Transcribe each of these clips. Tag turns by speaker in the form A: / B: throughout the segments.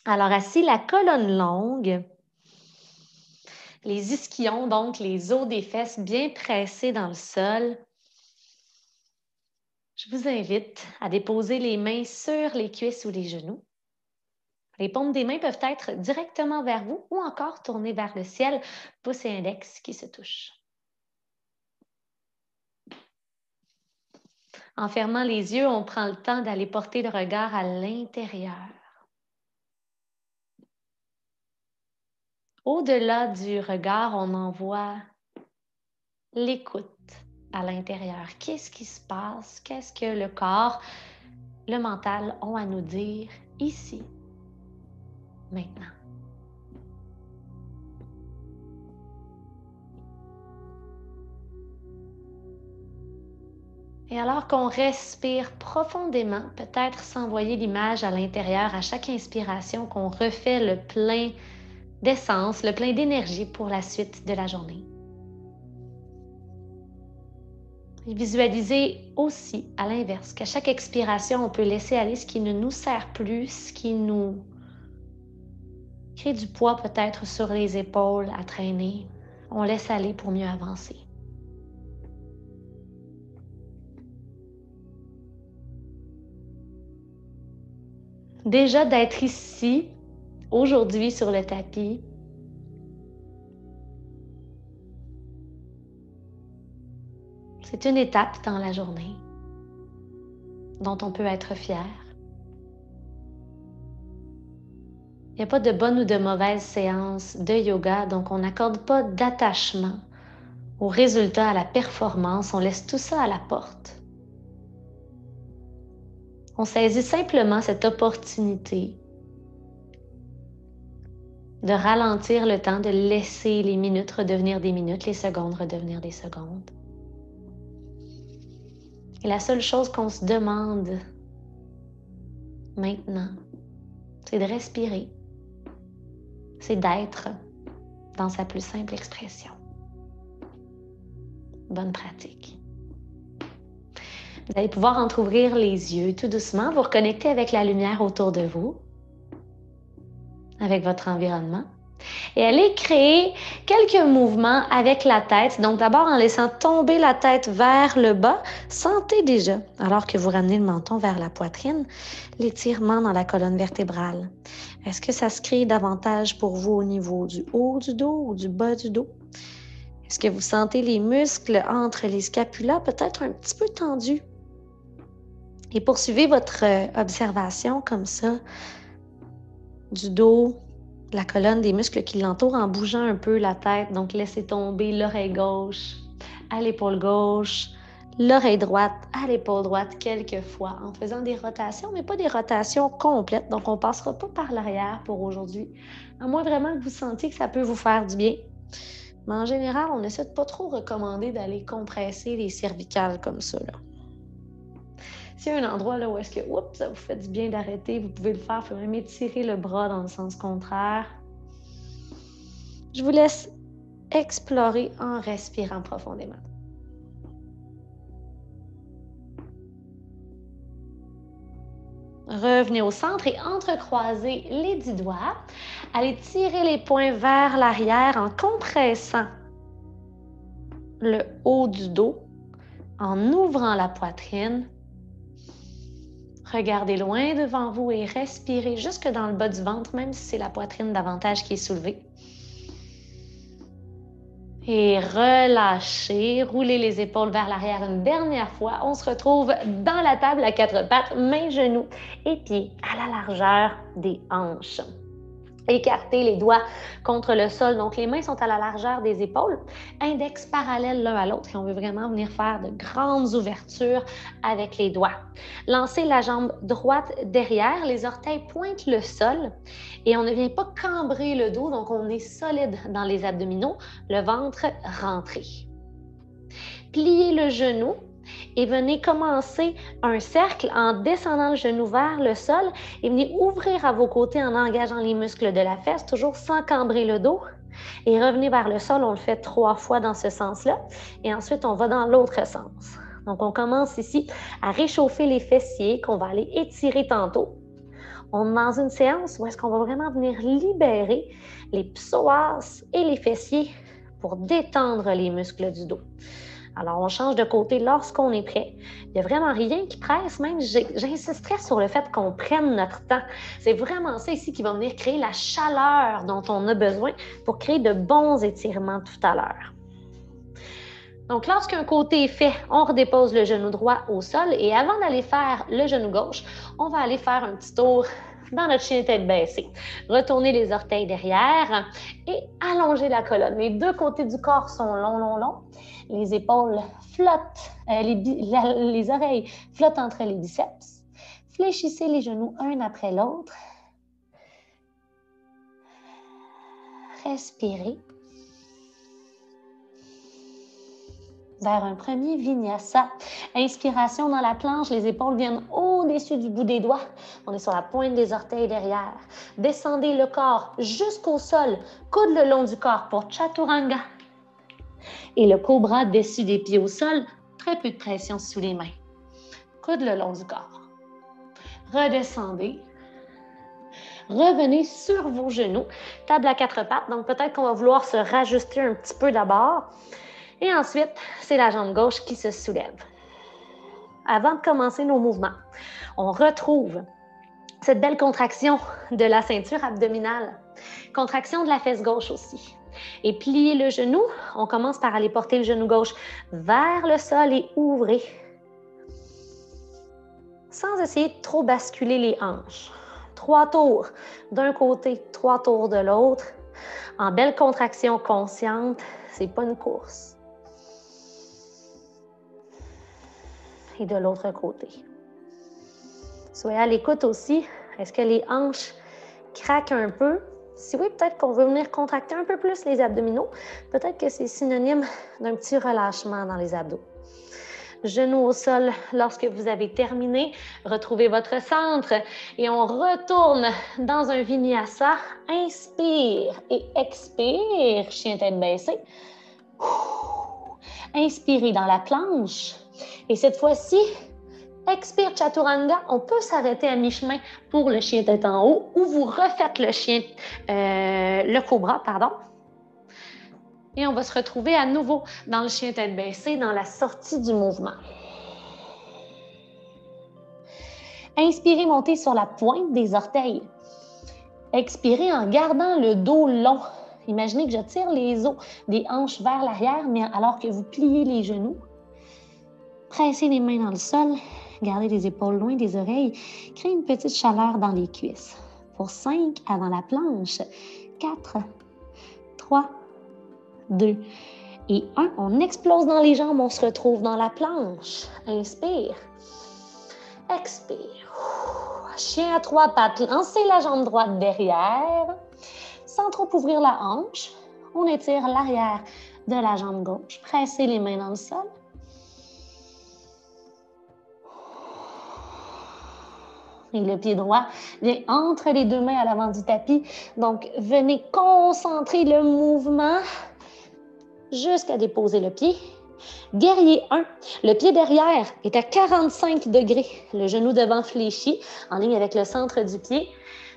A: Alors, assis, la colonne longue, les ischions, donc les os des fesses bien pressés dans le sol. Je vous invite à déposer les mains sur les cuisses ou les genoux. Les paumes des mains peuvent être directement vers vous ou encore tournées vers le ciel, pouce et index qui se touchent. En fermant les yeux, on prend le temps d'aller porter le regard à l'intérieur. Au-delà du regard, on envoie l'écoute à l'intérieur. Qu'est-ce qui se passe? Qu'est-ce que le corps, le mental ont à nous dire ici, maintenant? Et alors qu'on respire profondément, peut-être s'envoyer l'image à l'intérieur à chaque inspiration, qu'on refait le plein d'essence, le plein d'énergie pour la suite de la journée. Et visualiser aussi, à l'inverse, qu'à chaque expiration, on peut laisser aller ce qui ne nous sert plus, ce qui nous crée du poids peut-être sur les épaules à traîner. On laisse aller pour mieux avancer. Déjà d'être ici, aujourd'hui sur le tapis, c'est une étape dans la journée dont on peut être fier. Il n'y a pas de bonne ou de mauvaise séance de yoga, donc on n'accorde pas d'attachement au résultat, à la performance, on laisse tout ça à la porte. On saisit simplement cette opportunité de ralentir le temps, de laisser les minutes redevenir des minutes, les secondes redevenir des secondes. Et la seule chose qu'on se demande maintenant, c'est de respirer, c'est d'être dans sa plus simple expression. Bonne pratique. Vous allez pouvoir entrouvrir les yeux tout doucement, vous reconnecter avec la lumière autour de vous, avec votre environnement. Et allez créer quelques mouvements avec la tête. Donc d'abord en laissant tomber la tête vers le bas, sentez déjà, alors que vous ramenez le menton vers la poitrine, l'étirement dans la colonne vertébrale. Est-ce que ça se crée davantage pour vous au niveau du haut du dos ou du bas du dos? Est-ce que vous sentez les muscles entre les scapulas peut-être un petit peu tendus? Et poursuivez votre observation comme ça, du dos, la colonne, des muscles qui l'entourent en bougeant un peu la tête. Donc, laissez tomber l'oreille gauche à l'épaule gauche, l'oreille droite à l'épaule droite quelques fois en faisant des rotations, mais pas des rotations complètes. Donc, on ne passera pas par l'arrière pour aujourd'hui, à moins vraiment que vous sentiez que ça peut vous faire du bien. Mais en général, on essaie de pas trop recommander d'aller compresser les cervicales comme ça, là. S'il y a un endroit là où est-ce que ça vous fait du bien d'arrêter, vous pouvez le faire. Vous pouvez même étirer le bras dans le sens contraire. Je vous laisse explorer en respirant profondément. Revenez au centre et entrecroisez les 10 doigts. Allez tirer les poings vers l'arrière en compressant le haut du dos, en ouvrant la poitrine. Regardez loin devant vous et respirez jusque dans le bas du ventre, même si c'est la poitrine davantage qui est soulevée. Et relâchez, roulez les épaules vers l'arrière une dernière fois. On se retrouve dans la table à 4 pattes, mains, genoux et pieds à la largeur des hanches. Écartez les doigts contre le sol. Donc, les mains sont à la largeur des épaules, index parallèle l'un à l'autre et on veut vraiment venir faire de grandes ouvertures avec les doigts. Lancez la jambe droite derrière, les orteils pointent le sol et on ne vient pas cambrer le dos, donc on est solide dans les abdominaux, le ventre rentré. Pliez le genou et venez commencer un cercle en descendant le genou vers le sol et venez ouvrir à vos côtés en engageant les muscles de la fesse, toujours sans cambrer le dos. Et revenez vers le sol, on le fait 3 fois dans ce sens-là. Et ensuite, on va dans l'autre sens. Donc, on commence ici à réchauffer les fessiers qu'on va aller étirer tantôt. On est dans une séance où est-ce qu'on va vraiment venir libérer les psoas et les fessiers pour détendre les muscles du dos. Alors, on change de côté lorsqu'on est prêt. Il n'y a vraiment rien qui presse, même j'insisterais sur le fait qu'on prenne notre temps. C'est vraiment ça ici qui va venir créer la chaleur dont on a besoin pour créer de bons étirements tout à l'heure. Donc, lorsqu'un côté est fait, on redépose le genou droit au sol et avant d'aller faire le genou gauche, on va aller faire un petit tour dans notre chien tête baissée. Retourner les orteils derrière et allonger la colonne. Les deux côtés du corps sont longs. Les épaules flottent, les oreilles flottent entre les biceps. Fléchissez les genoux un après l'autre. Respirez. Vers un premier vinyasa. Inspiration dans la planche, les épaules viennent au-dessus du bout des doigts. On est sur la pointe des orteils derrière. Descendez le corps jusqu'au sol, coude le long du corps pour Chaturanga. Et le cobra dessus des pieds au sol, très peu de pression sous les mains. Coude le long du corps. Redescendez. Revenez sur vos genoux. Table à quatre pattes, donc peut-être qu'on va vouloir se rajuster un petit peu d'abord. Et ensuite, c'est la jambe gauche qui se soulève. Avant de commencer nos mouvements, on retrouve cette belle contraction de la ceinture abdominale. Contraction de la fesse gauche aussi. Et pliez le genou. On commence par aller porter le genou gauche vers le sol et ouvrez. Sans essayer de trop basculer les hanches. 3 tours d'un côté, 3 tours de l'autre. En belle contraction consciente, c'est pas une course. Et de l'autre côté. Soyez à l'écoute aussi. Est-ce que les hanches craquent un peu? Si oui, peut-être qu'on veut venir contracter un peu plus les abdominaux. Peut-être que c'est synonyme d'un petit relâchement dans les abdos. Genoux au sol lorsque vous avez terminé. Retrouvez votre centre et on retourne dans un vinyasa. Inspire et expire. Chien tête baissée. Inspirez dans la planche. Et cette fois-ci, expire Chaturanga. On peut s'arrêter à mi-chemin pour le chien tête en haut ou vous refaites le cobra, pardon. Et on va se retrouver à nouveau dans le chien tête baissée, dans la sortie du mouvement. Inspirez, montez sur la pointe des orteils. Expirez en gardant le dos long. Imaginez que je tire les os des hanches vers l'arrière, mais alors que vous pliez les genoux. Pressez les mains dans le sol, gardez les épaules loin des oreilles, créez une petite chaleur dans les cuisses. Pour 5, avant la planche, 4, 3, 2 et 1. On explose dans les jambes, on se retrouve dans la planche. Inspire, expire. Chien à 3 pattes, lancez la jambe droite derrière, sans trop ouvrir la hanche. On étire l'arrière de la jambe gauche, pressez les mains dans le sol. Et le pied droit vient entre les deux mains à l'avant du tapis. Donc, venez concentrer le mouvement jusqu'à déposer le pied. Guerrier 1, le pied derrière est à 45 degrés. Le genou devant fléchi, en ligne avec le centre du pied.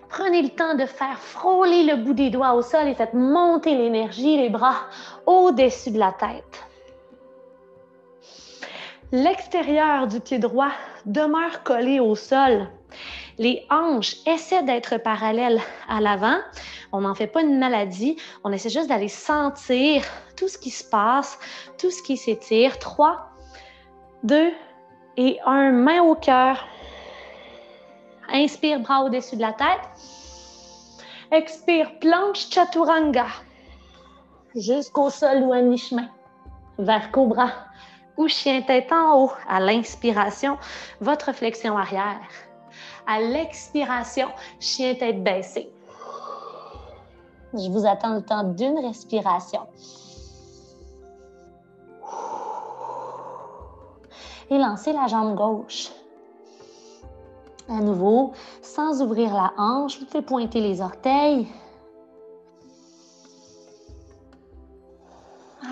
A: Prenez le temps de faire frôler le bout des doigts au sol et faites monter l'énergie, les bras au-dessus de la tête. L'extérieur du pied droit demeure collé au sol. Les hanches essaient d'être parallèles à l'avant. On n'en fait pas une maladie. On essaie juste d'aller sentir tout ce qui se passe, tout ce qui s'étire. 3, 2 et 1. Main au cœur. Inspire, bras au-dessus de la tête. Expire, planche Chaturanga. Jusqu'au sol ou à mi-chemin. Vers cobra ou chien tête en haut. À l'inspiration, votre flexion arrière. À l'expiration, chien tête baissée. Je vous attends le temps d'une respiration. Et lancez la jambe gauche. À nouveau, sans ouvrir la hanche, vous pouvez pointer les orteils.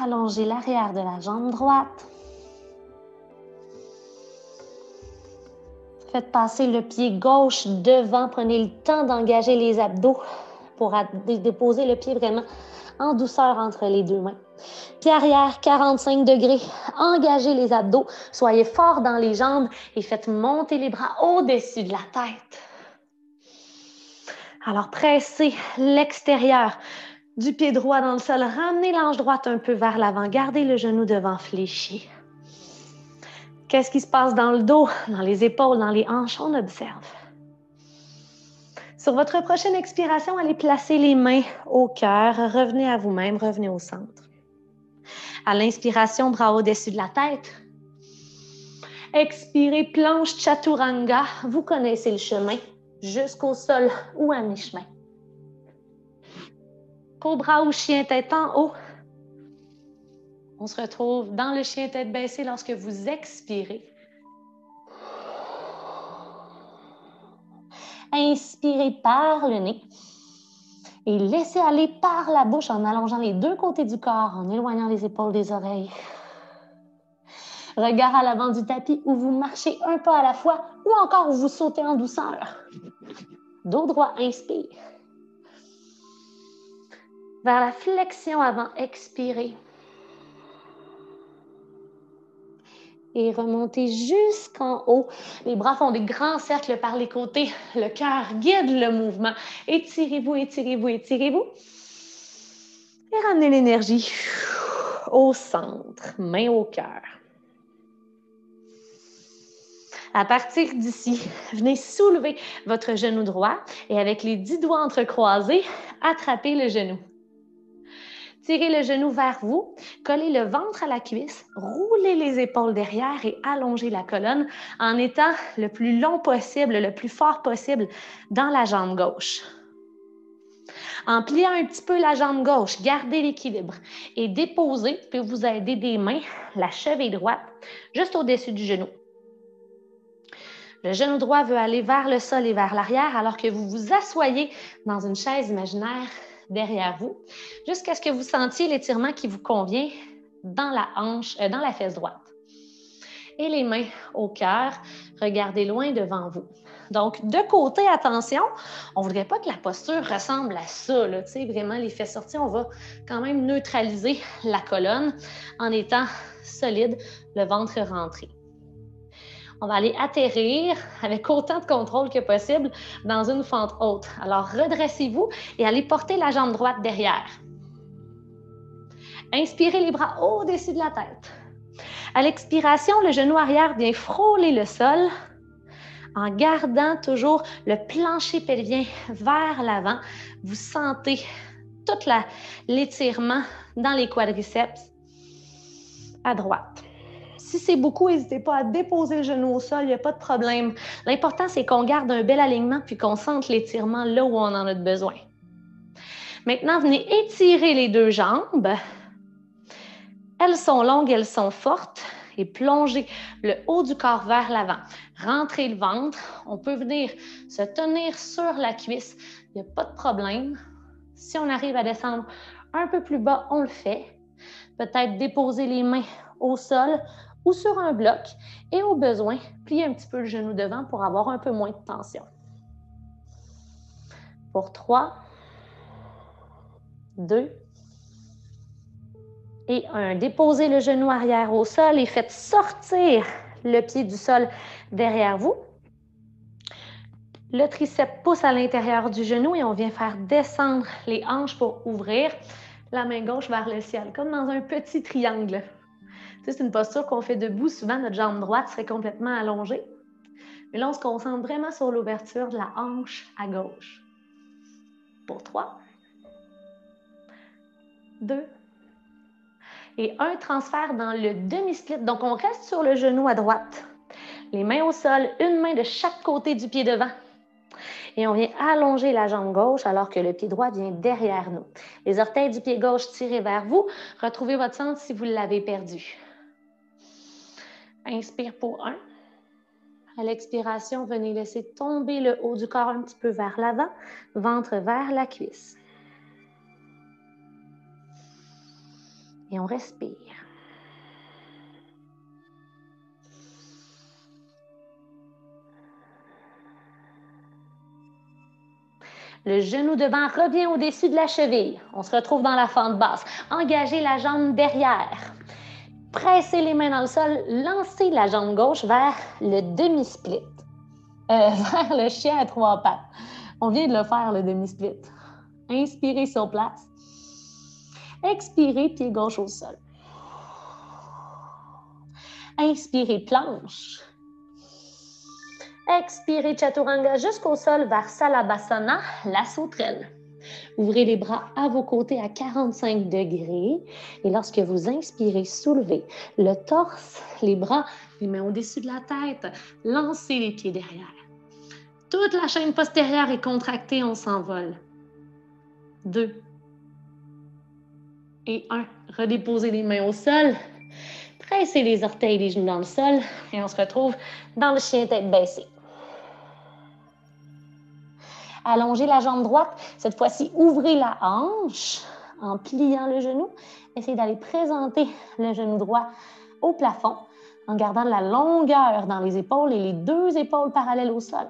A: Allongez l'arrière de la jambe droite. Faites passer le pied gauche devant. Prenez le temps d'engager les abdos pour déposer le pied vraiment en douceur entre les deux mains. Pied arrière, 45 degrés. Engagez les abdos. Soyez fort dans les jambes et faites monter les bras au-dessus de la tête. Alors, pressez l'extérieur du pied droit dans le sol. Ramenez l'ange droite un peu vers l'avant. Gardez le genou devant fléchi. Qu'est-ce qui se passe dans le dos, dans les épaules, dans les hanches? On observe. Sur votre prochaine expiration, allez placer les mains au cœur. Revenez à vous-même, revenez au centre. À l'inspiration, bras au-dessus de la tête. Expirez, planche chaturanga. Vous connaissez le chemin jusqu'au sol ou à mi-chemin. Cobra ou chien tête en haut. On se retrouve dans le chien tête baissée lorsque vous expirez. Inspirez par le nez et laissez aller par la bouche en allongeant les deux côtés du corps, en éloignant les épaules des oreilles. Regard à l'avant du tapis où vous marchez un pas à la fois ou encore où vous sautez en douceur. Dos droit, inspire. Vers la flexion avant, expirez. Et remontez jusqu'en haut. Les bras font des grands cercles par les côtés. Le cœur guide le mouvement. Étirez-vous, étirez-vous, étirez-vous. Et ramenez l'énergie au centre, main au cœur. À partir d'ici, venez soulever votre genou droit et avec les 10 doigts entrecroisés, attrapez le genou. Tirez le genou vers vous, collez le ventre à la cuisse, roulez les épaules derrière et allongez la colonne en étant le plus long possible, le plus fort possible dans la jambe gauche. En pliant un petit peu la jambe gauche, gardez l'équilibre et déposez, peut vous aider des mains, la cheville droite, juste au-dessus du genou. Le genou droit veut aller vers le sol et vers l'arrière alors que vous vous asseyez dans une chaise imaginaire derrière vous, jusqu'à ce que vous sentiez l'étirement qui vous convient dans la hanche, dans la fesse droite. Et les mains au cœur, regardez loin devant vous. Donc, de côté, attention, on ne voudrait pas que la posture ressemble à ça, là, vraiment les fesses sorties, on va quand même neutraliser la colonne en étant solide, le ventre rentré. On va aller atterrir avec autant de contrôle que possible dans une fente haute. Alors, redressez-vous et allez porter la jambe droite derrière. Inspirez les bras au-dessus de la tête. À l'expiration, le genou arrière vient frôler le sol en gardant toujours le plancher pelvien vers l'avant. Vous sentez tout l'étirement dans les quadriceps à droite. Si c'est beaucoup, n'hésitez pas à déposer le genou au sol, il n'y a pas de problème. L'important, c'est qu'on garde un bel alignement puis qu'on sente l'étirement là où on en a besoin. Maintenant, venez étirer les deux jambes. Elles sont longues, elles sont fortes. Et plongez le haut du corps vers l'avant. Rentrez le ventre. On peut venir se tenir sur la cuisse. Il n'y a pas de problème. Si on arrive à descendre un peu plus bas, on le fait. Peut-être déposer les mains au sol ou sur un bloc et au besoin, plier un petit peu le genou devant pour avoir un peu moins de tension. Pour 3, 2 et 1. Déposez le genou arrière au sol et faites sortir le pied du sol derrière vous. Le triceps pousse à l'intérieur du genou et on vient faire descendre les hanches pour ouvrir la main gauche vers le ciel, comme dans un petit triangle. C'est une posture qu'on fait debout. Souvent, notre jambe droite serait complètement allongée. Mais là, on se concentre vraiment sur l'ouverture de la hanche à gauche. Pour 3, 2 et 1. Transfert dans le demi-split. Donc, on reste sur le genou à droite. Les mains au sol, une main de chaque côté du pied devant. Et on vient allonger la jambe gauche alors que le pied droit vient derrière nous. Les orteils du pied gauche tirés vers vous. Retrouvez votre centre si vous l'avez perdu. Inspire pour 1. À l'expiration, venez laisser tomber le haut du corps un petit peu vers l'avant, ventre vers la cuisse. Et on respire. Le genou devant revient au-dessus de la cheville. On se retrouve dans la fente basse. Engagez la jambe derrière. Pressez les mains dans le sol. Lancez la jambe gauche vers le demi-split. Vers le chien à 3 pattes. On vient de le faire, le demi-split. Inspirez sur place. Expirez, pied gauche au sol. Inspirez, planche. Expirez, chaturanga jusqu'au sol vers Salabhasana, la sauterelle. Ouvrez les bras à vos côtés à 45 degrés. Et lorsque vous inspirez, soulevez le torse, les bras, les mains au-dessus de la tête. Lancez les pieds derrière. Toute la chaîne postérieure est contractée, on s'envole. 2 et 1. Redéposez les mains au sol. Pressez les orteils et les genoux dans le sol. Et on se retrouve dans le chien tête baissée. Allongez la jambe droite. Cette fois-ci, ouvrez la hanche en pliant le genou. Essayez d'aller présenter le genou droit au plafond en gardant de la longueur dans les épaules et les 2 épaules parallèles au sol.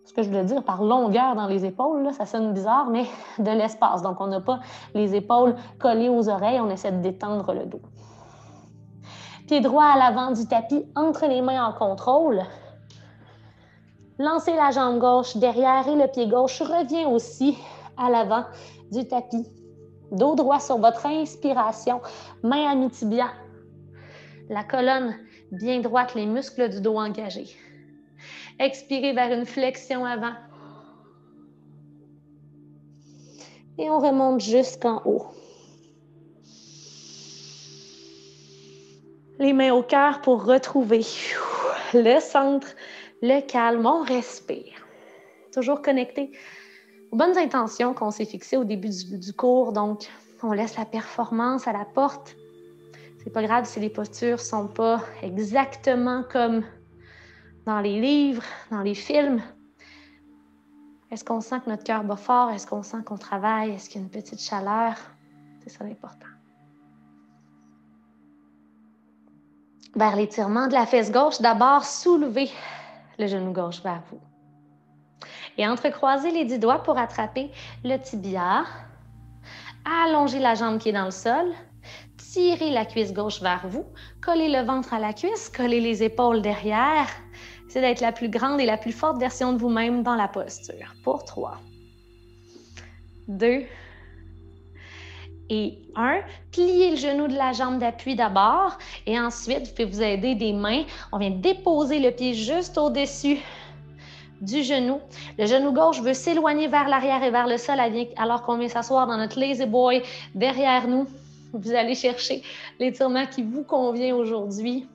A: Ce que je voulais dire par longueur dans les épaules, là, ça sonne bizarre, mais de l'espace. Donc, on n'a pas les épaules collées aux oreilles. On essaie de détendre le dos. Pied droit à l'avant du tapis, entre les mains en contrôle. Lancez la jambe gauche derrière et le pied gauche revient aussi à l'avant du tapis. Dos droit sur votre inspiration, main à mi-tibia. La colonne bien droite, les muscles du dos engagés. Expirez vers une flexion avant. Et on remonte jusqu'en haut. Les mains au cœur pour retrouver le centre, le calme. On respire. Toujours connecté aux bonnes intentions qu'on s'est fixées au début du cours. Donc, on laisse la performance à la porte. C'est pas grave si les postures ne sont pas exactement comme dans les livres, dans les films. Est-ce qu'on sent que notre cœur bat fort? Est-ce qu'on sent qu'on travaille? Est-ce qu'il y a une petite chaleur? C'est ça l'important. Vers l'étirement de la fesse gauche, d'abord, soulevez le genou gauche vers vous. Et entrecroisez les 10 doigts pour attraper le tibia. Allongez la jambe qui est dans le sol. Tirez la cuisse gauche vers vous. Collez le ventre à la cuisse. Collez les épaules derrière. C'est d'être la plus grande et la plus forte version de vous-même dans la posture. Pour 3, 2 et 1. Pliez le genou de la jambe d'appui d'abord. Et ensuite, vous pouvez vous aider des mains. On vient déposer le pied juste au-dessus du genou. Le genou gauche veut s'éloigner vers l'arrière et vers le sol alors qu'on vient s'asseoir dans notre lazy boy derrière nous. Vous allez chercher l'étirement qui vous convient aujourd'hui.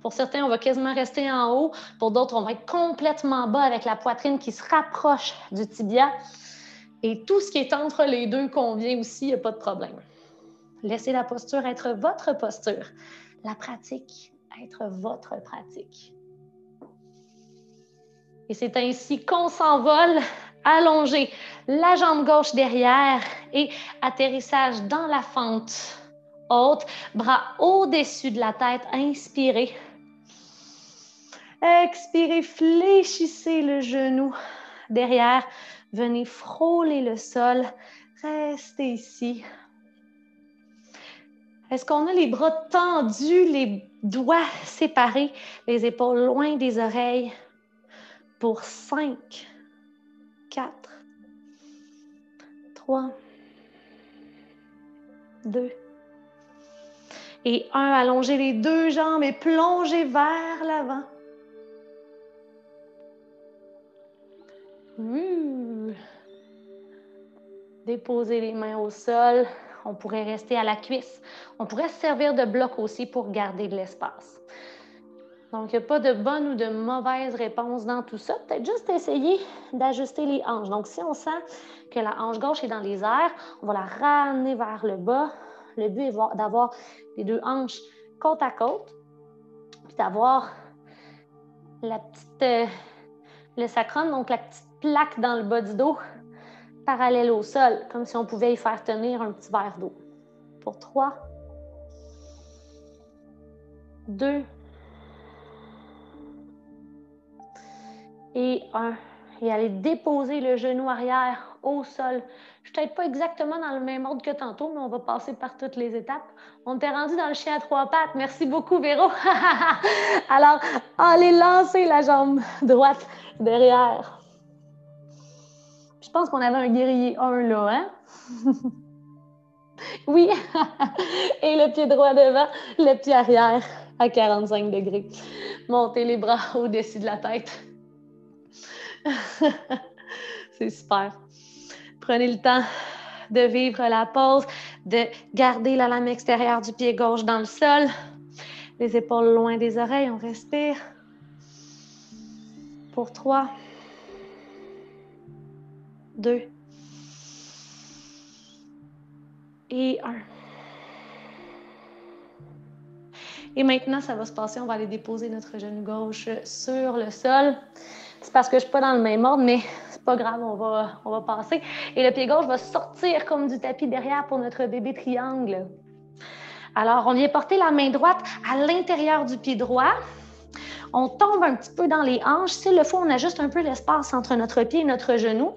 A: Pour certains, on va quasiment rester en haut. Pour d'autres, on va être complètement bas avec la poitrine qui se rapproche du tibia. Et tout ce qui est entre les deux convient aussi, il n'y a pas de problème. Laissez la posture être votre posture. La pratique être votre pratique. Et c'est ainsi qu'on s'envole, allongé, la jambe gauche derrière et atterrissage dans la fente haute, bras au-dessus de la tête, inspirez. Expirez, fléchissez le genou derrière, venez frôler le sol, restez ici. Est-ce qu'on a les bras tendus, les doigts séparés, les épaules loin des oreilles? Pour 5, 4, 3, 2 et 1. Allongez les 2 jambes et plongez vers l'avant. Déposez les mains au sol. On pourrait rester à la cuisse. On pourrait se servir de bloc aussi pour garder de l'espace. Donc, il n'y a pas de bonne ou de mauvaise réponse dans tout ça. Peut-être juste essayer d'ajuster les hanches. Donc, si on sent que la hanche gauche est dans les airs, on va la ramener vers le bas. Le but est d'avoir les 2 hanches côte à côte, puis d'avoir la petite, le sacrum, donc la petite plaque dans le bas du dos, parallèle au sol, comme si on pouvait y faire tenir un petit verre d'eau. Pour 3, 2 Et 1. Et allez déposer le genou arrière au sol. Je suis peut-être pas exactement dans le même ordre que tantôt, mais on va passer par toutes les étapes. On t'est rendu dans le chien à 3 pattes. Merci beaucoup, Véro. Alors, allez lancer la jambe droite derrière. Je pense qu'on avait un guerrier 1 là, hein? Oui. Et le pied droit devant, le pied arrière à 45 degrés. Montez les bras au-dessus de la tête. C'est super. Prenez le temps de vivre la pause, de garder la lame extérieure du pied gauche dans le sol, les épaules loin des oreilles, on respire. Pour 3, 2 et 1. Et maintenant, ça va se passer, on va aller déposer notre genou gauche sur le sol. C'est parce que je ne suis pas dans le même ordre, mais c'est pas grave, on va passer. Et le pied gauche va sortir comme du tapis derrière pour notre bébé triangle. Alors, on vient porter la main droite à l'intérieur du pied droit. On tombe un petit peu dans les hanches. S'il le faut, on ajuste un peu l'espace entre notre pied et notre genou.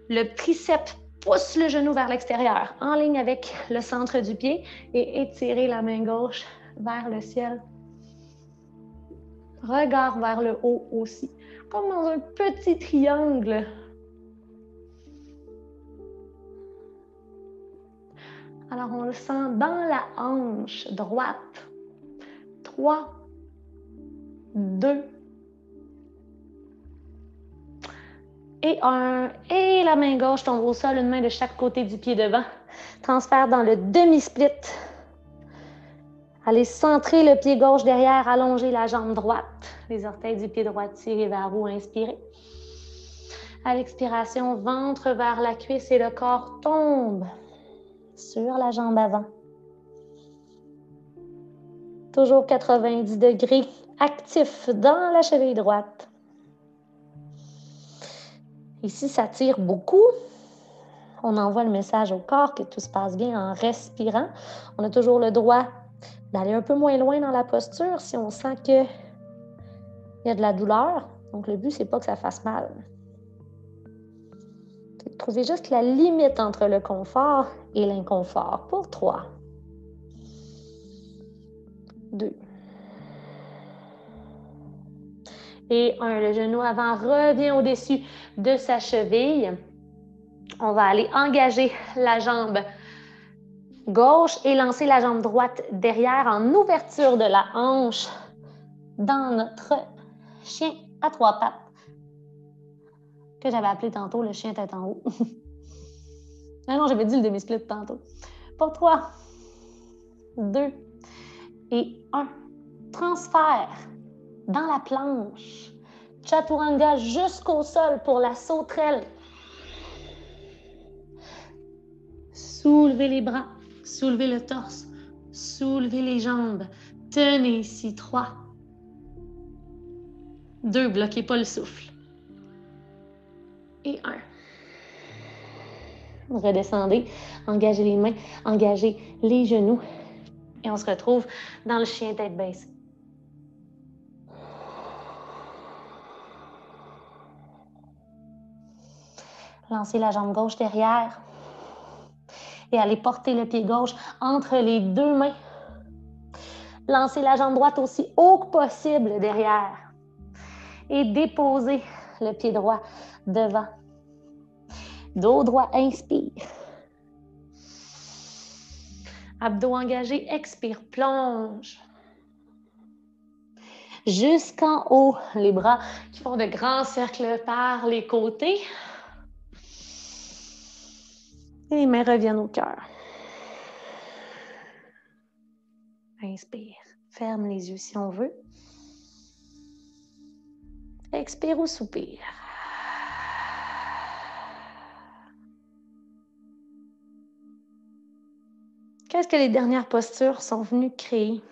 A: Le triceps pousse le genou vers l'extérieur, en ligne avec le centre du pied, et étirez la main gauche vers le ciel. Regard vers le haut aussi, comme dans un petit triangle. Alors, on le sent dans la hanche droite. 3, 2, et 1. Et la main gauche tombe au sol, une main de chaque côté du pied devant. Transfert dans le demi-split. Allez centrer le pied gauche derrière, allonger la jambe droite. Les orteils du pied droit tirés vers vous, inspirez. À l'expiration, ventre vers la cuisse et le corps tombe sur la jambe avant. Toujours 90 degrés, actif dans la cheville droite. Ici, ça tire beaucoup. On envoie le message au corps que tout se passe bien en respirant. On a toujours le droit d'aller un peu moins loin dans la posture si on sent qu'il y a de la douleur. Donc, le but, c'est pas que ça fasse mal. Trouvez juste la limite entre le confort et l'inconfort. Pour 3, 2 et 1. Le genou avant revient au-dessus de sa cheville. On va aller engager la jambe gauche et lancer la jambe droite derrière en ouverture de la hanche dans notre chien à 3 pattes que j'avais appelé tantôt le chien tête en haut. Non, j'avais dit le demi-split tantôt. Pour 3, 2 et 1. Transfert dans la planche. Chaturanga jusqu'au sol pour la sauterelle. Soulevez les bras, soulevez le torse, soulevez les jambes. Tenez ici. 3, 2, bloquez pas le souffle. Et 1. Redescendez, engagez les mains, engagez les genoux. Et on se retrouve dans le chien tête baissée. Lancez la jambe gauche derrière et allez porter le pied gauche entre les deux mains. Lancez la jambe droite aussi haut que possible derrière et déposez le pied droit devant. Dos droit, inspire. Abdos engagés, expire, plonge. Jusqu'en haut, les bras qui font de grands cercles par les côtés. Et les mains reviennent au cœur. Inspire. Ferme les yeux si on veut. Expire ou soupire. Qu'est-ce que les dernières postures sont venues créer?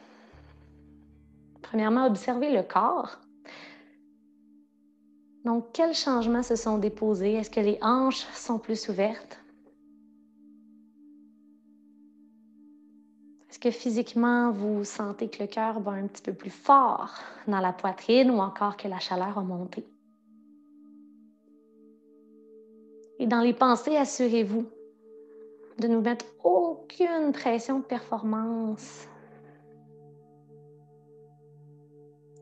A: Premièrement, observez le corps. Donc, quels changements se sont déposés? Est-ce que les hanches sont plus ouvertes? Est-ce que physiquement, vous sentez que le cœur bat un petit peu plus fort dans la poitrine ou encore que la chaleur a monté? Et dans les pensées, assurez-vous de ne mettre aucune pression de performance.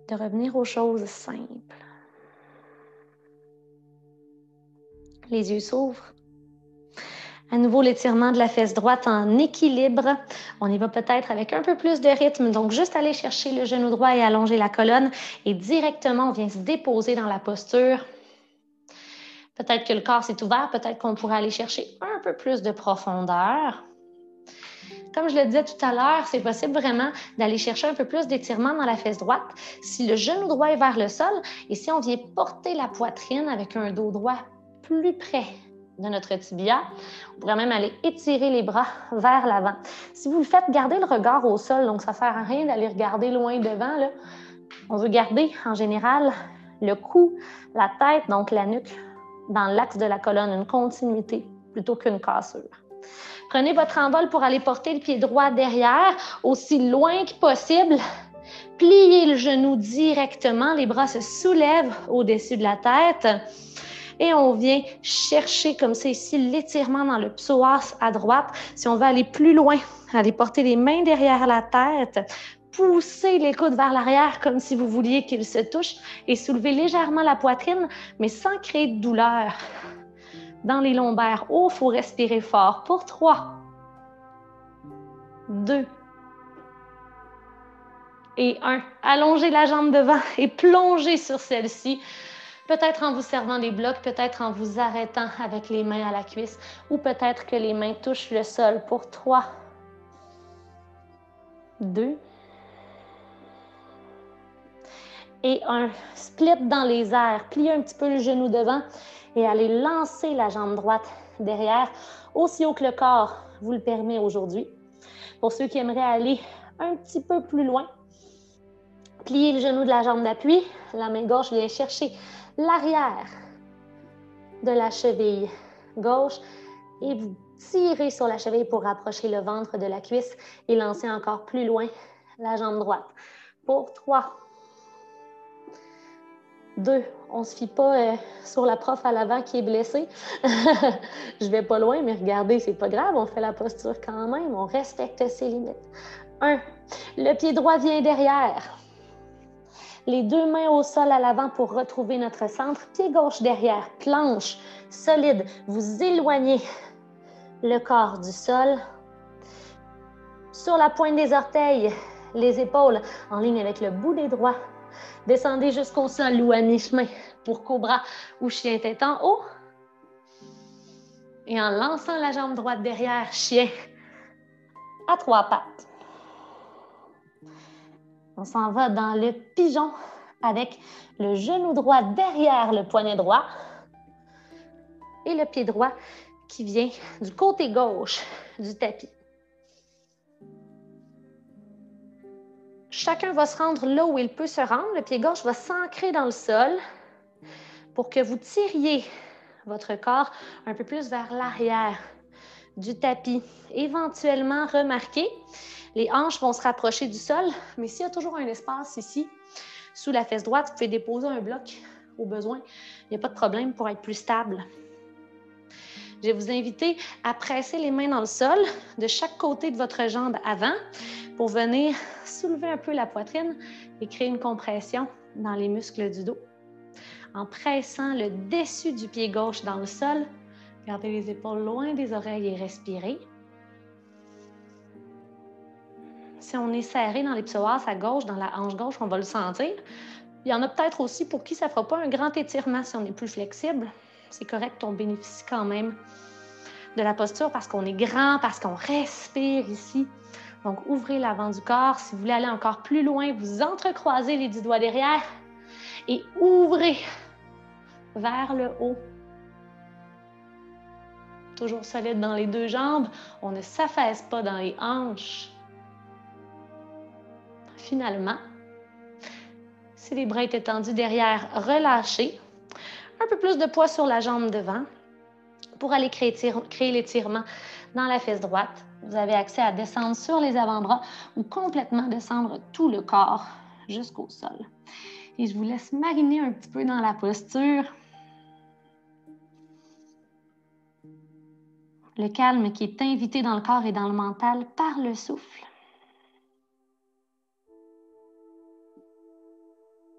A: De revenir aux choses simples. Les yeux s'ouvrent. À nouveau, l'étirement de la fesse droite en équilibre. On y va peut-être avec un peu plus de rythme. Donc, juste aller chercher le genou droit et allonger la colonne. Et directement, on vient se déposer dans la posture. Peut-être que le corps s'est ouvert. Peut-être qu'on pourrait aller chercher un peu plus de profondeur. Comme je le disais tout à l'heure, c'est possible vraiment d'aller chercher un peu plus d'étirement dans la fesse droite. Si le genou droit est vers le sol et si on vient porter la poitrine avec un dos droit plus près de notre tibia, on pourrait même aller étirer les bras vers l'avant. Si vous le faites, gardez le regard au sol, donc ça ne sert à rien d'aller regarder loin devant, là. On veut garder en général le cou, la tête, donc la nuque, dans l'axe de la colonne, une continuité plutôt qu'une cassure. Prenez votre envol pour aller porter le pied droit derrière, aussi loin que possible. Pliez le genou directement, les bras se soulèvent au-dessus de la tête. Et on vient chercher comme ça ici l'étirement dans le psoas à droite. Si on veut aller plus loin, aller porter les mains derrière la tête, pousser les coudes vers l'arrière comme si vous vouliez qu'ils se touchent et soulever légèrement la poitrine, mais sans créer de douleur. Dans les lombaires, il faut respirer fort. Pour 3, 2 et 1. Allongez la jambe devant et plongez sur celle-ci. Peut-être en vous servant des blocs, peut-être en vous arrêtant avec les mains à la cuisse ou peut-être que les mains touchent le sol. Pour 3, 2 et 1. Split dans les airs. Pliez un petit peu le genou devant et allez lancer la jambe droite derrière, aussi haut que le corps vous le permet aujourd'hui. Pour ceux qui aimeraient aller un petit peu plus loin, pliez le genou de la jambe d'appui. La main gauche vient chercher l'arrière de la cheville gauche et vous tirez sur la cheville pour rapprocher le ventre de la cuisse et lancer encore plus loin la jambe droite. Pour 3, 2, on ne se fie pas sur la prof à l'avant qui est blessée. Je vais pas loin, mais regardez, c'est pas grave, on fait la posture quand même, on respecte ses limites. 1, le pied droit vient derrière. Les 2 mains au sol à l'avant pour retrouver notre centre. Pied gauche derrière, planche solide. Vous éloignez le corps du sol. Sur la pointe des orteils, les épaules en ligne avec le bout des doigts. Descendez jusqu'au sol ou à mi-chemin pour cobra ou chien tête en haut. Et en lançant la jambe droite derrière, chien à 3 pattes. On s'en va dans le pigeon avec le genou droit derrière le poignet droit et le pied droit qui vient du côté gauche du tapis. Chacun va se rendre là où il peut se rendre. Le pied gauche va s'ancrer dans le sol pour que vous tiriez votre corps un peu plus vers l'arrière du tapis. Éventuellement, remarquez, les hanches vont se rapprocher du sol, mais s'il y a toujours un espace ici, sous la fesse droite, vous pouvez déposer un bloc au besoin. Il n'y a pas de problème pour être plus stable. Je vais vous inviter à presser les mains dans le sol de chaque côté de votre jambe avant pour venir soulever un peu la poitrine et créer une compression dans les muscles du dos. En pressant le dessus du pied gauche dans le sol, gardez les épaules loin des oreilles et respirez. Si on est serré dans les psoas à gauche, dans la hanche gauche, on va le sentir. Il y en a peut-être aussi pour qui ça ne fera pas un grand étirement si on est plus flexible. C'est correct, on bénéficie quand même de la posture parce qu'on est grand, parce qu'on respire ici. Donc, ouvrez l'avant du corps. Si vous voulez aller encore plus loin, vous entrecroisez les 10 doigts derrière et ouvrez vers le haut. Toujours solide dans les 2 jambes. On ne s'affaisse pas dans les hanches. Finalement, si les bras étaient tendus derrière, relâchez. Un peu plus de poids sur la jambe devant pour aller créer l'étirement dans la fesse droite. Vous avez accès à descendre sur les avant-bras ou complètement descendre tout le corps jusqu'au sol. Et je vous laisse mariner un petit peu dans la posture. Le calme qui est invité dans le corps et dans le mental par le souffle.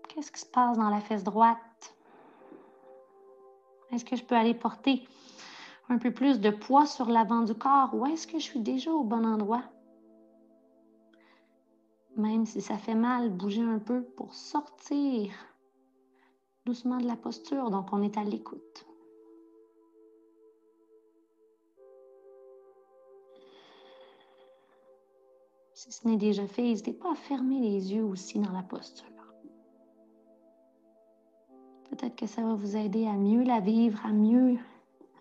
A: Qu'est-ce qui se passe dans la fesse droite? Est-ce que je peux aller porter un peu plus de poids sur l'avant du corps ou est-ce que je suis déjà au bon endroit? Même si ça fait mal, bouger un peu pour sortir doucement de la posture, donc on est à l'écoute. Si ce n'est déjà fait, n'hésitez pas à fermer les yeux aussi dans la posture. Peut-être que ça va vous aider à mieux la vivre, à mieux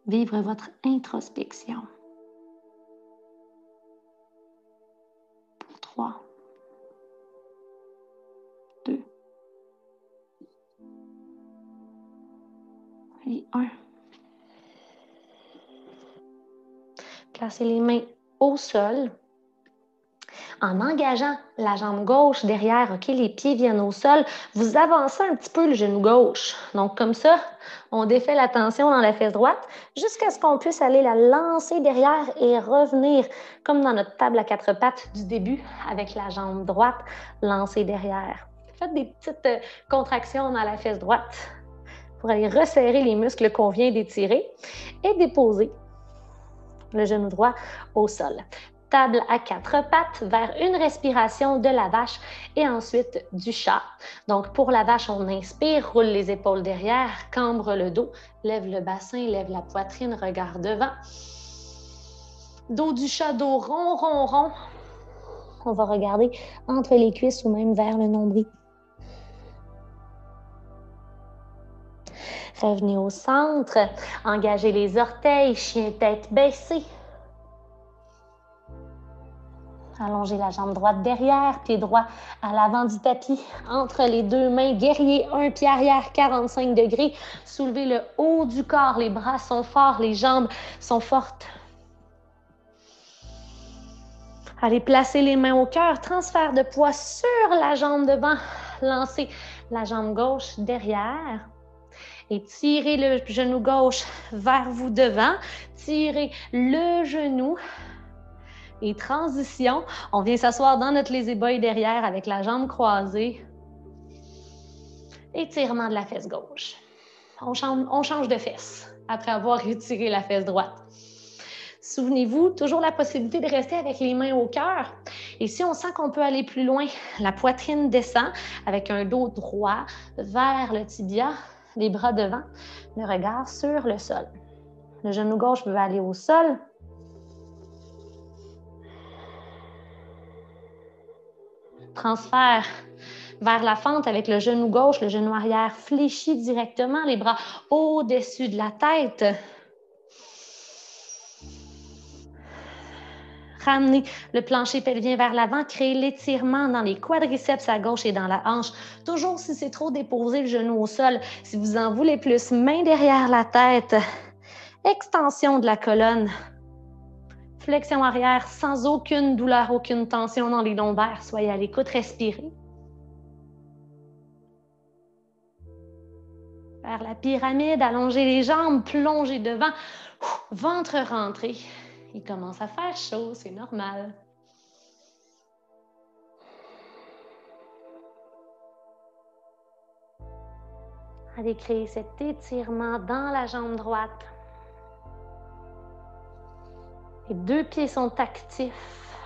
A: vivre votre introspection. Pour 3, 2 et 1. Placez les mains au sol. En engageant la jambe gauche derrière, ok, les pieds viennent au sol, vous avancez un petit peu le genou gauche. Donc comme ça, on défait la tension dans la fesse droite jusqu'à ce qu'on puisse aller la lancer derrière et revenir comme dans notre table à 4 pattes du début avec la jambe droite lancée derrière. Faites des petites contractions dans la fesse droite pour aller resserrer les muscles qu'on vient d'étirer et déposer le genou droit au sol. Table à 4 pattes vers une respiration de la vache et ensuite du chat. Donc, pour la vache, on inspire, roule les épaules derrière, cambre le dos, lève le bassin, lève la poitrine, regard devant. Dos du chat, dos rond, rond, rond. On va regarder entre les cuisses ou même vers le nombril. Revenez au centre, engagez les orteils, chien tête baissée. Allongez la jambe droite derrière, pied droit à l'avant du tapis, entre les deux mains, guerrier, un pied arrière, 45 degrés. Soulevez le haut du corps, les bras sont forts, les jambes sont fortes. Allez, placez les mains au cœur, transfert de poids sur la jambe devant, lancez la jambe gauche derrière. Et tirez le genou gauche vers vous devant, tirez le genou. Et transition, on vient s'asseoir dans notre lazy-boy derrière avec la jambe croisée. Étirement de la fesse gauche. On change de fesse après avoir étiré la fesse droite. Souvenez-vous, toujours la possibilité de rester avec les mains au cœur. Et si on sent qu'on peut aller plus loin, la poitrine descend avec un dos droit vers le tibia, les bras devant, le regard sur le sol. Le genou gauche veut aller au sol. Transfert vers la fente avec le genou gauche, le genou arrière fléchi directement, les bras au-dessus de la tête. Ramenez le plancher pelvien vers l'avant, créez l'étirement dans les quadriceps à gauche et dans la hanche. Toujours si c'est trop déposé le genou au sol, si vous en voulez plus, main derrière la tête, extension de la colonne. Flexion arrière sans aucune douleur, aucune tension dans les lombaires. Soyez à l'écoute, respirez. Vers la pyramide, allongez les jambes, plongez devant. Ventre rentré. Il commence à faire chaud, c'est normal. Allez créer cet étirement dans la jambe droite. Les deux pieds sont actifs,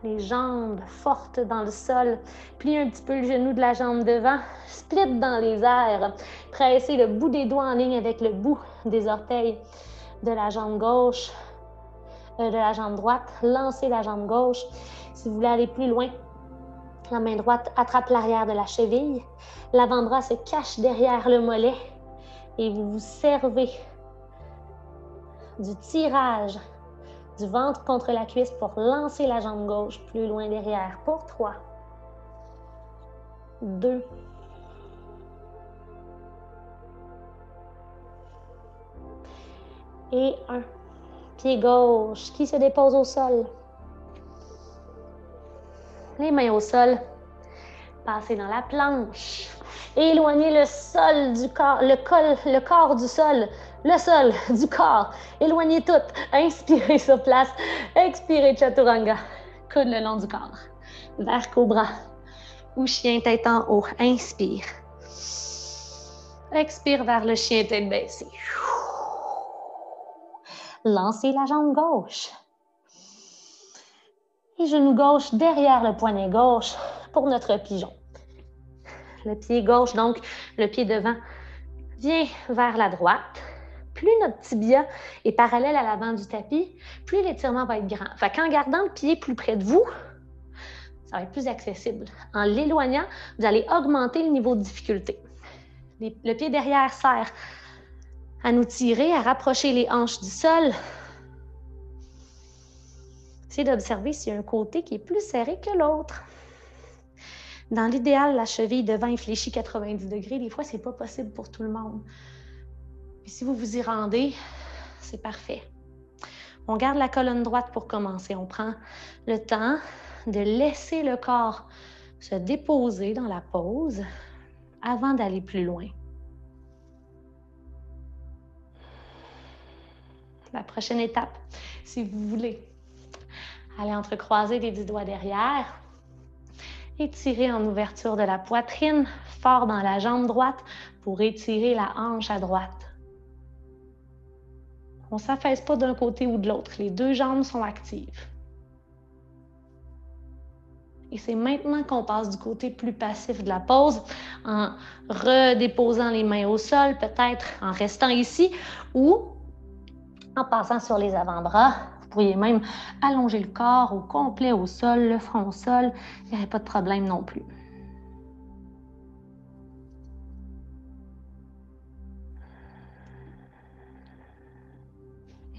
A: les jambes fortes dans le sol. Pliez un petit peu le genou de la jambe devant, split dans les airs. Pressez le bout des doigts en ligne avec le bout des orteils de la jambe gauche, de la jambe droite. Lancez la jambe gauche. Si vous voulez aller plus loin, la main droite attrape l'arrière de la cheville. L'avant-bras se cache derrière le mollet et vous vous servez du tirage du ventre contre la cuisse pour lancer la jambe gauche plus loin derrière. Pour 3, 2, et 1. Pied gauche qui se dépose au sol. Les mains au sol. Passez dans la planche. Éloignez le sol du corps, le corps du sol, le sol du corps. Éloignez tout. Inspirez sur place. Expirez Chaturanga. Coude le long du corps. Vers Cobra ou chien tête en haut. Inspire. Expire vers le chien tête baissée. Lancez la jambe gauche. Et genou gauche derrière le poignet gauche pour notre pigeon. Le pied gauche, donc le pied devant, vient vers la droite. Plus notre tibia est parallèle à l'avant du tapis, plus l'étirement va être grand. Fait qu'en gardant le pied plus près de vous, ça va être plus accessible. En l'éloignant, vous allez augmenter le niveau de difficulté. Le pied derrière sert à nous tirer, à rapprocher les hanches du sol. Essayez d'observer s'il y a un côté qui est plus serré que l'autre. Dans l'idéal, la cheville devant est fléchie 90 degrés. Des fois, ce n'est pas possible pour tout le monde. Et si vous vous y rendez, c'est parfait. On garde la colonne droite pour commencer. On prend le temps de laisser le corps se déposer dans la pose avant d'aller plus loin. La prochaine étape, si vous voulez, allez entrecroiser les 10 doigts derrière, étirer en ouverture de la poitrine, fort dans la jambe droite pour étirer la hanche à droite. On ne s'affaisse pas d'un côté ou de l'autre, les deux jambes sont actives. Et c'est maintenant qu'on passe du côté plus passif de la pose, en redéposant les mains au sol, peut-être en restant ici, ou en passant sur les avant-bras. Vous pourriez même allonger le corps au complet au sol, le front au sol, il n'y aurait pas de problème non plus.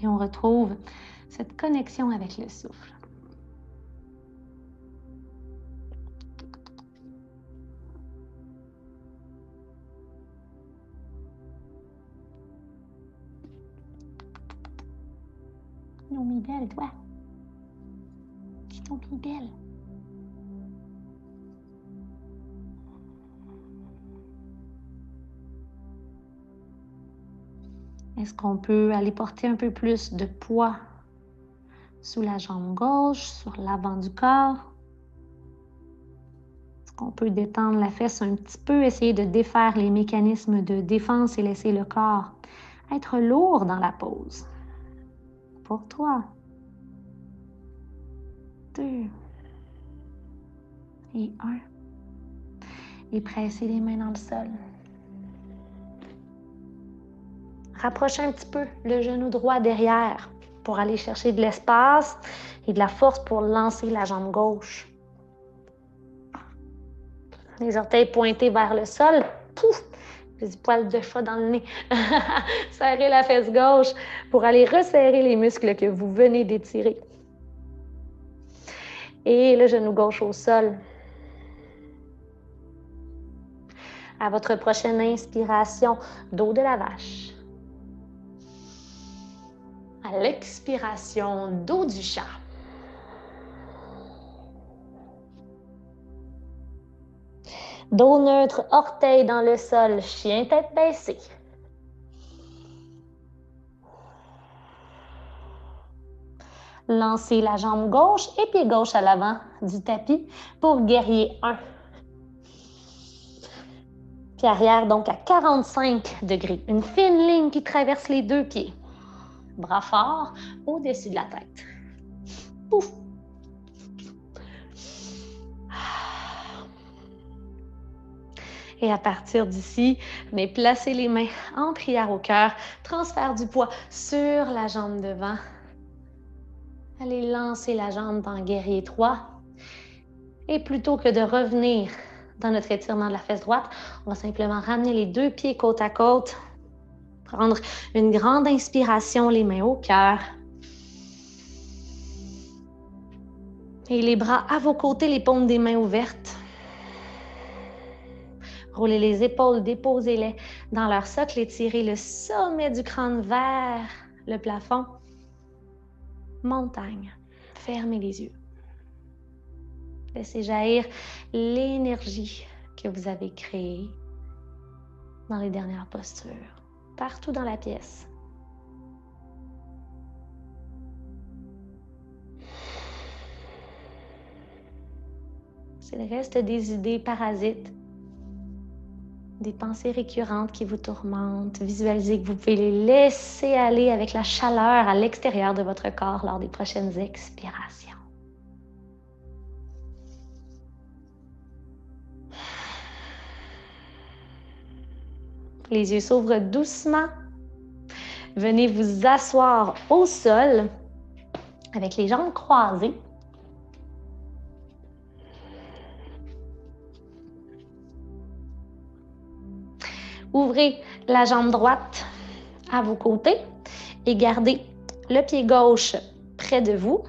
A: Et on retrouve cette connexion avec le souffle. Non, mais belle, toi. Tu t'en mis belle. Est-ce qu'on peut aller porter un peu plus de poids sous la jambe gauche, sur l'avant du corps? Est-ce qu'on peut détendre la fesse un petit peu, essayer de défaire les mécanismes de défense et laisser le corps être lourd dans la pose? Pour toi. 2 et 1. Et pressez les mains dans le sol. Rapprochez un petit peu le genou droit derrière pour aller chercher de l'espace et de la force pour lancer la jambe gauche. Les orteils pointés vers le sol. Pouf! J'ai du poil de chat dans le nez. Serrez la fesse gauche pour aller resserrer les muscles que vous venez d'étirer. Et le genou gauche au sol. À votre prochaine inspiration, dos de la vache. À l'expiration, dos du chat. Dos neutre, orteil dans le sol, chien tête baissée. Lancez la jambe gauche et pied gauche à l'avant du tapis pour guerrier 1. Pied arrière donc à 45 degrés. Une fine ligne qui traverse les deux pieds. Bras forts au-dessus de la tête. Pouf! Et à partir d'ici, mais placez les mains en prière au cœur. Transfert du poids sur la jambe devant. Allez lancer la jambe dans guerrier 3. Et plutôt que de revenir dans notre étirement de la fesse droite, on va simplement ramener les deux pieds côte à côte. Prendre une grande inspiration, les mains au cœur. Et les bras à vos côtés, les paumes des mains ouvertes. Roulez les épaules, déposez-les dans leur socle, étirez le sommet du crâne vers le plafond. Montagne. Fermez les yeux. Laissez jaillir l'énergie que vous avez créée dans les dernières postures, partout dans la pièce. C'est le reste des idées parasites, des pensées récurrentes qui vous tourmentent. Visualisez que vous pouvez les laisser aller avec la chaleur à l'extérieur de votre corps lors des prochaines expirations. Les yeux s'ouvrent doucement. Venez vous asseoir au sol avec les jambes croisées. Ouvrez la jambe droite à vos côtés et gardez le pied gauche près de vous.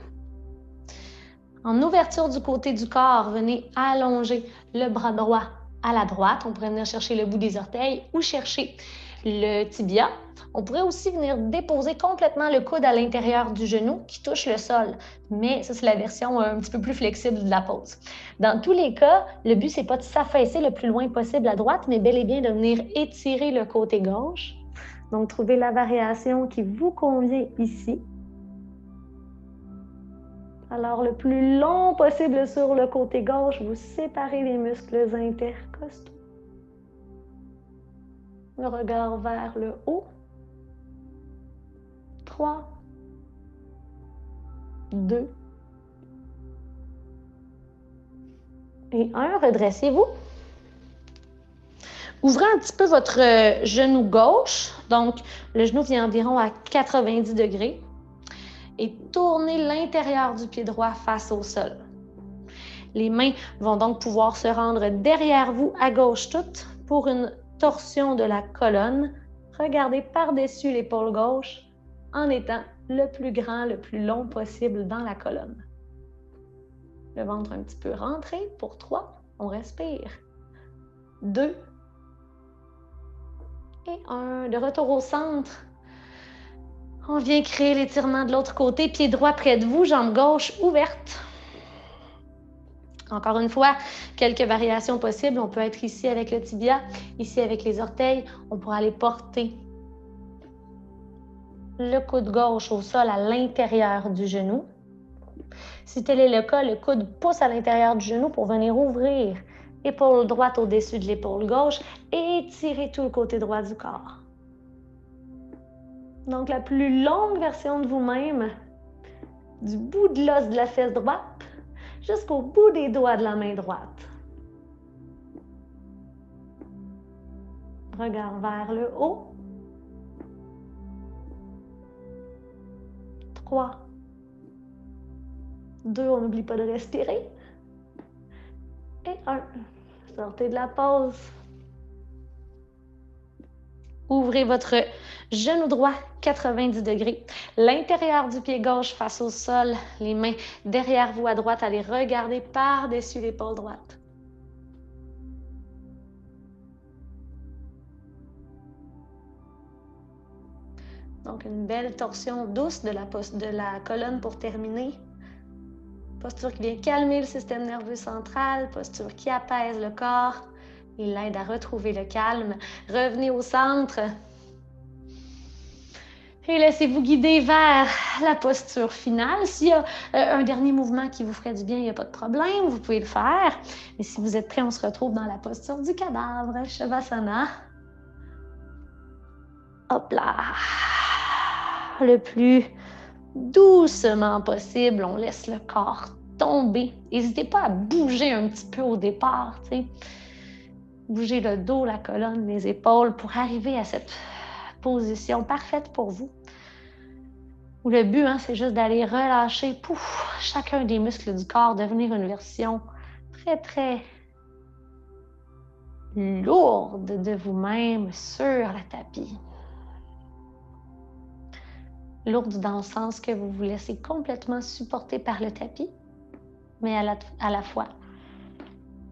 A: En ouverture du côté du corps, venez allonger le bras droit à la droite. On pourrait venir chercher le bout des orteils ou chercher le tibia. On pourrait aussi venir déposer complètement le coude à l'intérieur du genou qui touche le sol. Mais ça, c'est la version un petit peu plus flexible de la pose. Dans tous les cas, le but, c'est pas de s'affaisser le plus loin possible à droite, mais bel et bien de venir étirer le côté gauche. Donc, trouvez la variation qui vous convient ici. Alors, le plus long possible sur le côté gauche, vous séparez les muscles intercostaux. Le regard vers le haut. 3, 2 et 1. Redressez-vous. Ouvrez un petit peu votre genou gauche. Donc, le genou vient environ à 90 degrés. Et tournez l'intérieur du pied droit face au sol. Les mains vont donc pouvoir se rendre derrière vous, à gauche toute, pour une torsion de la colonne. Regardez par-dessus l'épaule gauche en étant le plus grand, le plus long possible dans la colonne. Le ventre un petit peu rentré pour 3. On respire. 2 et 1. De retour au centre. On vient créer l'étirement de l'autre côté. Pied droit près de vous, jambe gauche ouverte. Encore une fois, quelques variations possibles. On peut être ici avec le tibia, ici avec les orteils. On pourra aller porter le coude gauche au sol à l'intérieur du genou. Si tel est le cas, le coude pousse à l'intérieur du genou pour venir ouvrir épaule droite au-dessus de l'épaule gauche et étirer tout le côté droit du corps. Donc, la plus longue version de vous-même, du bout de l'os de la fesse droite jusqu'au bout des doigts de la main droite. Regard vers le haut. 3, 2, on n'oublie pas de respirer. Et 1. Sortez de la pause. Ouvrez votre genou droit 90 degrés. L'intérieur du pied gauche face au sol. Les mains derrière vous à droite. Allez regarder par-dessus l'épaule droite. Donc, une belle torsion douce de la colonne pour terminer. Posture qui vient calmer le système nerveux central. Posture qui apaise le corps. Il l'aide à retrouver le calme. Revenez au centre. Et laissez-vous guider vers la posture finale. S'il y a un dernier mouvement qui vous ferait du bien, il n'y a pas de problème, vous pouvez le faire. Mais si vous êtes prêts, on se retrouve dans la posture du cadavre, Shavasana. Hop là! Le plus doucement possible, on laisse le corps tomber. N'hésitez pas à bouger un petit peu au départ, tu sais. Bougez le dos, la colonne, les épaules pour arriver à cette position parfaite pour vous. Où le but, c'est juste d'aller relâcher chacun des muscles du corps, devenir une version très, très lourde de vous-même sur le tapis. Lourde dans le sens que vous vous laissez complètement supporter par le tapis, mais à la fois,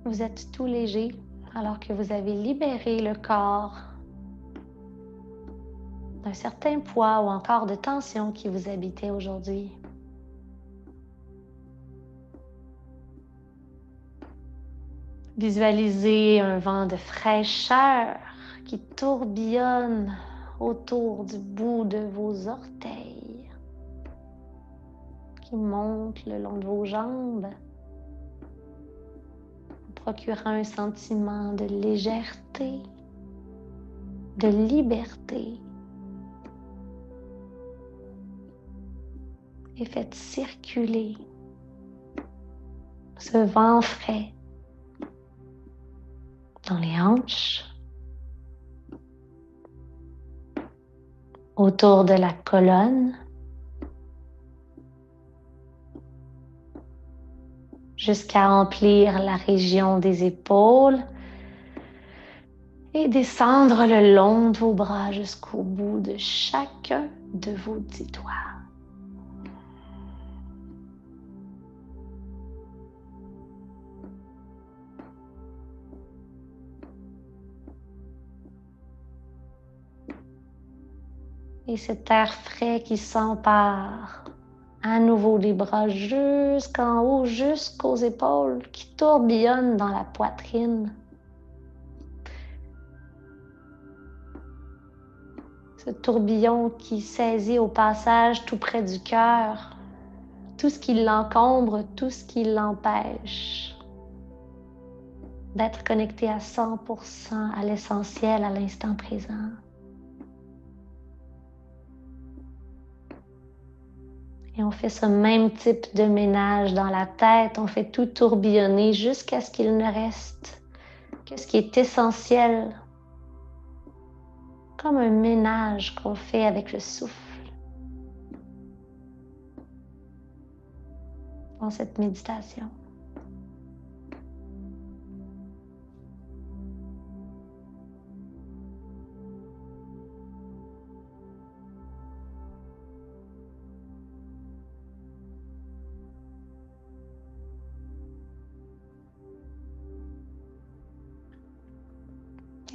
A: vous êtes tout léger alors que vous avez libéré le corps d'un certain poids ou encore de tension qui vous habitait aujourd'hui. Visualisez un vent de fraîcheur qui tourbillonne autour du bout de vos orteils, qui monte le long de vos jambes, procurant un sentiment de légèreté, de liberté. Et faites circuler ce vent frais dans les hanches, autour de la colonne, jusqu'à remplir la région des épaules et descendre le long de vos bras jusqu'au bout de chacun de vos 10 doigts. Et cet air frais qui s'empare à nouveau des bras jusqu'en haut, jusqu'aux épaules, qui tourbillonnent dans la poitrine. Ce tourbillon qui saisit au passage tout près du cœur, tout ce qui l'encombre, tout ce qui l'empêche d'être connecté à 100% à l'essentiel, à l'instant présent. Et on fait ce même type de ménage dans la tête. On fait tout tourbillonner jusqu'à ce qu'il ne reste que ce qui est essentiel. Comme un ménage qu'on fait avec le souffle dans cette méditation.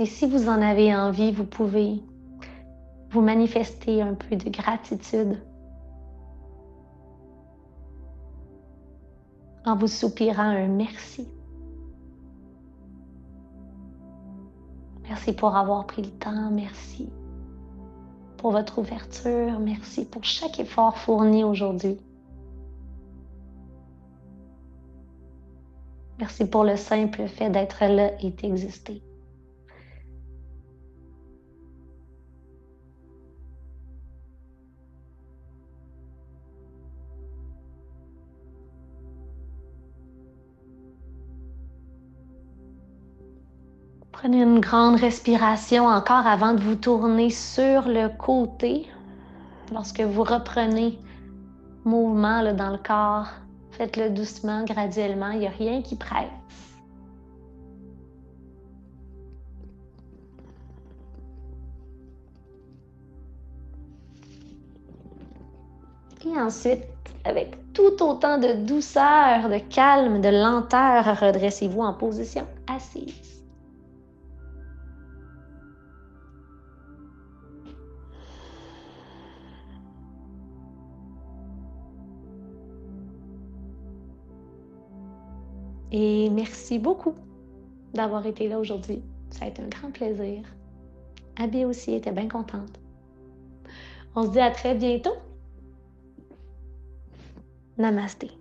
A: Et si vous en avez envie, vous pouvez vous manifester un peu de gratitude en vous soupirant un merci. Merci pour avoir pris le temps, merci pour votre ouverture, merci pour chaque effort fourni aujourd'hui. Merci pour le simple fait d'être là et d'exister. Prenez une grande respiration encore avant de vous tourner sur le côté. Lorsque vous reprenez mouvement là, dans le corps, faites-le doucement, graduellement. Il n'y a rien qui presse. Et ensuite, avec tout autant de douceur, de calme, de lenteur, redressez-vous en position assise. Et merci beaucoup d'avoir été là aujourd'hui. Ça a été un grand plaisir. Abby aussi était bien contente. On se dit à très bientôt. Namasté.